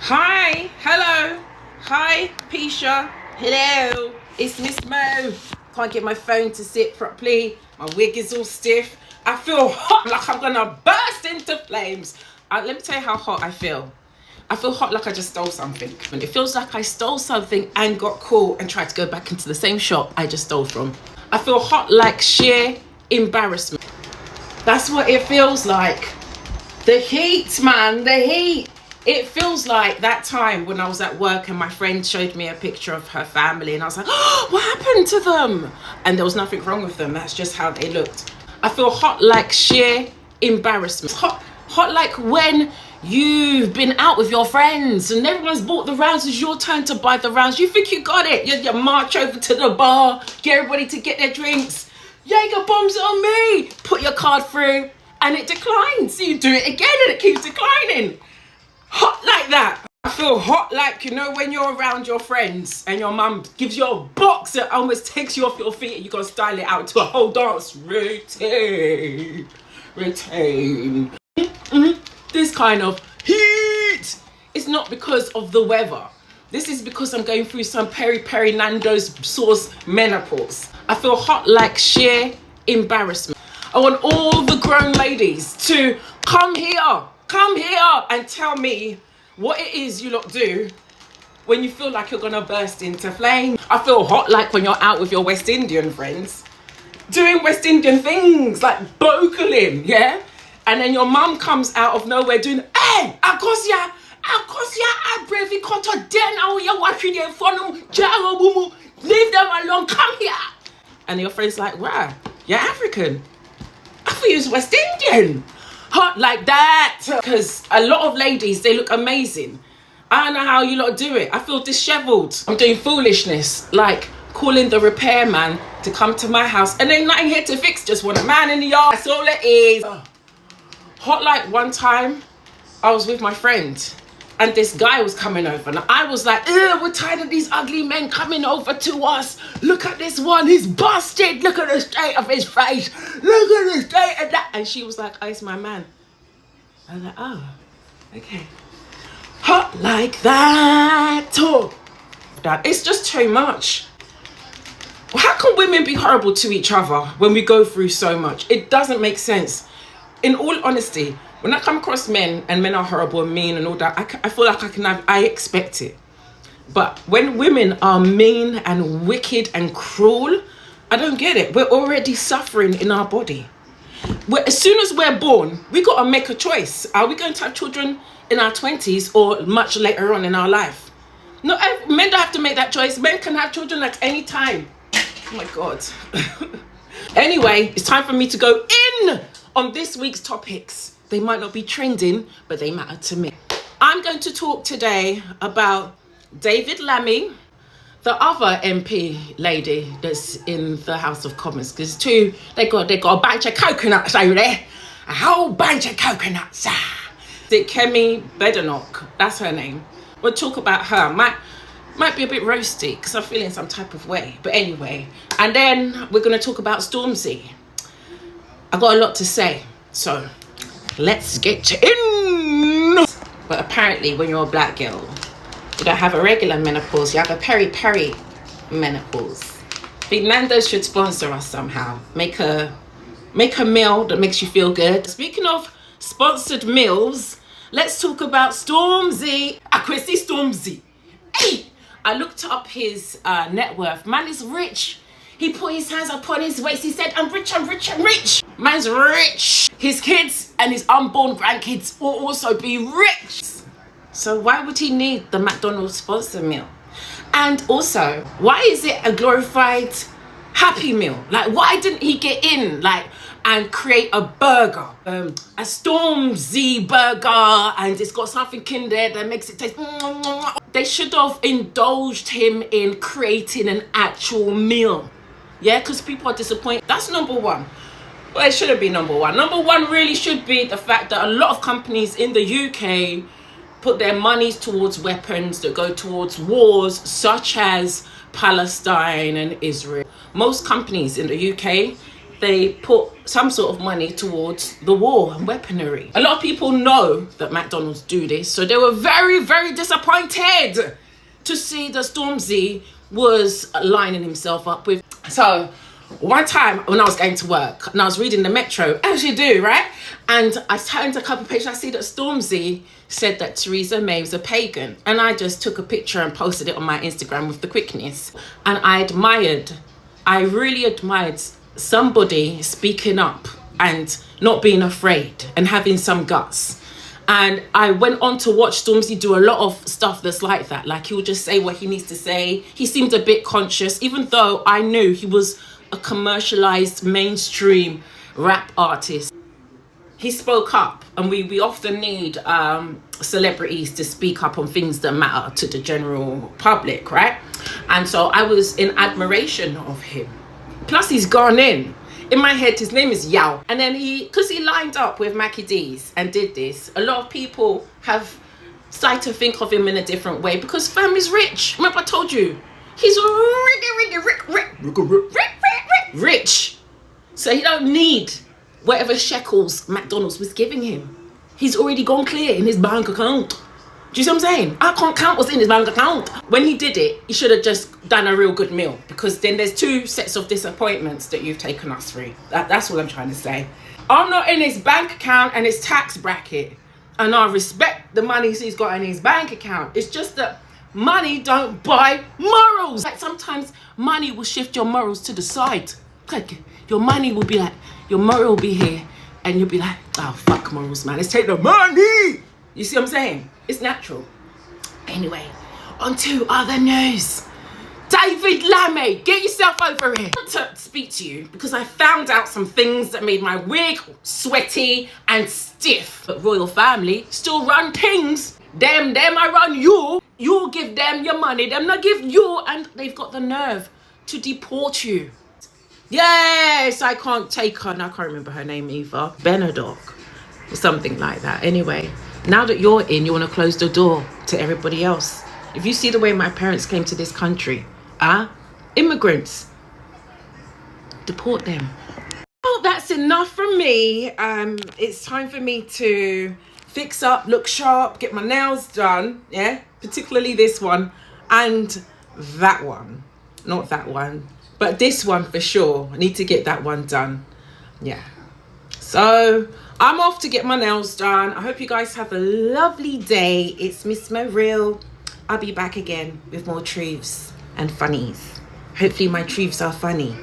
Hi, hello, hi, Pisha, hello, it's Miss Mo. Can't get my phone to sit properly. My wig is all stiff. I feel hot, like I'm gonna burst into flames. Let me tell you how hot I feel. I feel hot like I just stole something. And it feels like I stole something and got caught and tried to go back into the same shop I just stole from. I feel hot like sheer embarrassment. That's what it feels like. The heat, man, the heat. It feels like that time when I was at work and my friend showed me a picture of her family and I was like, oh, what happened to them? And there was nothing wrong with them. That's just how they looked. I feel hot like sheer embarrassment. Hot like when you've been out with your friends and everyone's bought the rounds. It's your turn to buy the rounds. You think you got it. You march over to the bar, get everybody to get their drinks. Jaeger bombs on me. Put your card through and it declines. So you do it again and it keeps declining. Hot like that. I feel hot like, you know, when you're around your friends and your mum gives you a box that almost takes you off your feet and you gotta style it out to a whole dance routine. This kind of heat is not because of the weather. This is because I'm going through some Peri Peri Nando's sauce menopause. I feel hot like sheer embarrassment. I want all the grown ladies to come here and tell me what it is you lot do when you feel like you're gonna burst into flame. I feel hot like when you're out with your West Indian friends doing West Indian things like bocaling, yeah? And then your mum comes out of nowhere doing, hey, Akosia, I bravely come to den how you're watching your phone, leave them alone, come here. And your friend's like, wow, you're African. I thought you was West Indian. Hot like that. Because a lot of ladies, they look amazing. I don't know how you lot do it. I feel disheveled. I'm doing foolishness, like calling the repairman to come to my house and ain't nothing here to fix, just want a man in the yard. That's all it is. Hot like one time I was with my friend and this guy was coming over and I was like, we're tired of these ugly men coming over to us. Look at this one, he's busted. Look at the state of his face. Look at the state of that. And she was like, oh, it's my man. I was like, oh, okay. Hot like that. Oh, that it's just too much. How can women be horrible to each other when we go through so much? It doesn't make sense. In all honesty, when I come across men and men are horrible and mean and all that, I feel like I expect it. But when women are mean and wicked and cruel, I don't get it. We're already suffering in our body. As soon as we're born, we got to make a choice. Are we going to have children in our 20s or much later on in our life? No, men don't have to make that choice. Men can have children at any time. Oh my God. Anyway, it's time for me to go in on this week's topics. They might not be trending, but they matter to me. I'm going to talk today about David Lammy, the other MP lady that's in the House of Commons. Because they got a bunch of coconuts over there. A whole bunch of coconuts. It's Kemi Badenoch, that's her name. We'll talk about her. Might be a bit roasty because I'm feeling some type of way. But anyway, and then we're going to talk about Stormzy. I got a lot to say, so let's get in. But apparently when you're a black girl, you don't have a regular menopause, you have a Peri Peri menopause. I think Nando's should sponsor us somehow. Make a meal that makes you feel good. Speaking of sponsored meals, let's talk about Stormzy. Akwesi Stormzy. Hey, I looked up his net worth. Man is rich. He put his hands upon his waist. He said, I'm rich, I'm rich, I'm rich. Man's rich. His kids and his unborn grandkids will also be rich. So why would he need the McDonald's sponsor meal? And also, why is it a glorified Happy Meal? Like, why didn't he get in, and create a burger? A Stormzy burger, and it's got something in there that makes it taste... They should have indulged him in creating an actual meal. Yeah, because people are disappointed. That's number one. Well, it shouldn't be number one. Number one really should be the fact that a lot of companies in the UK put their monies towards weapons that go towards wars such as Palestine and Israel. Most companies in the UK, they put some sort of money towards the war and weaponry. A lot of people know that McDonald's do this, so they were very, very disappointed to see that Stormzy was lining himself up with. So one time when I was going to work and I was reading the Metro, as you do, right? And I turned a couple of pages, I see that Stormzy said that Theresa May was a pagan. And I just took a picture and posted it on my Instagram with the quickness. And I really admired somebody speaking up and not being afraid and having some guts. And I went on to watch Stormzy do a lot of stuff that's like that. Like, he'll just say what he needs to say. He seemed a bit conscious, even though I knew he was a commercialized mainstream rap artist. He spoke up, and we often need celebrities to speak up on things that matter to the general public, right? And so I was in admiration of him. Plus, he's gone in. In my head, his name is Yao. And then because he lined up with Mackie D's and did this, a lot of people have started to think of him in a different way because family's rich. Remember I told you, he's rich. So he don't need whatever shekels McDonald's was giving him. He's already gone clear in his bank account. Do you see what I'm saying? I can't count what's in his bank account. When he did it, he should have just done a real good meal, because then there's two sets of disappointments that you've taken us through. That's what I'm trying to say. I'm not in his bank account and his tax bracket, and I respect the money he's got in his bank account. It's just that money don't buy morals. Like, sometimes money will shift your morals to the side. Like, your money will be like, your moral will be here, and you'll be like, oh, fuck morals, man. Let's take the money. You see what I'm saying? It's natural. Anyway, on to other news. David Lammy, get yourself over here. I want to speak to you because I found out some things that made my wig sweaty and stiff. But royal family still run things. Them I run you. You give them your money, them not give you, and they've got the nerve to deport you. Yes, I can't take her. I can't remember her name either. Benedoc or something like that. Anyway, now that you're in, you want to close the door to everybody else. If you see the way my parents came to this country, immigrants, deport them. Well, that's enough from me. It's time for me to fix up, look sharp, get my nails done. Yeah, particularly this one and that one. Not that one, but this one for sure. I need to get that one done. Yeah. So I'm off to get my nails done. I hope you guys have a lovely day. It's Miss MoReal. I'll be back again with more truths and funnies. Hopefully my truths are funny.